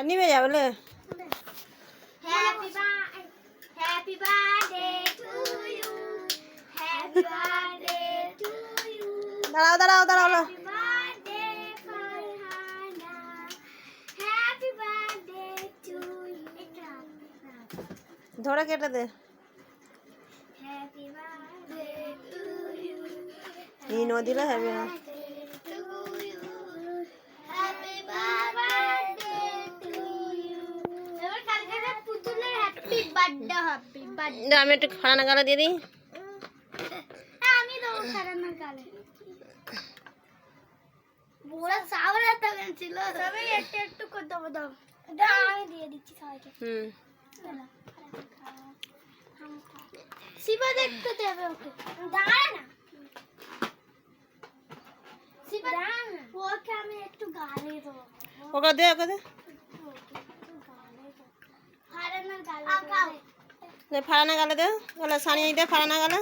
আর নিবে যা বলে happy birthday to you happy birthday to you দাঁড়াও দাঁড়াও দাঁড়াও happy birthday Farhana happy birthday to you ধরে কেটে দে হ্যাপি বার্থডে টু ইউ এই নদীরা হবে না হ্যাপি বার্থডে টু ইউ এবার কালকে পুতুলের হ্যাপি বার্থডে আমি একটু খানা গালা দিয়ে দিই আমি দেবো খারানা গালে পুরো সাবরা তখন ছিল সবাই একটু একটু করে দেবো দাও আমি দিয়ে দিচ্ছি সবাইকে শিবা দেখতে দেবে ওকে দাঁড়া না শিবা দাঁড়া না ওকে আমি একটু গালে দেবো ওকে দে ওকে দে ফারানার গালে দে ফাড়ানা গালে দে বলে সানিয়ে দে ফাড়ানা গালে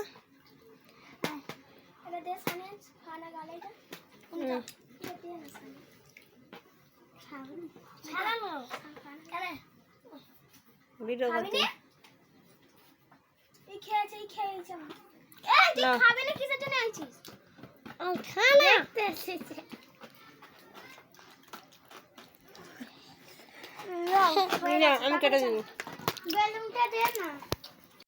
এটা দে সানিয়া ফারানা গালে এটা ভিডিও করতে আমি কেটে দিই বেলুনটা দে না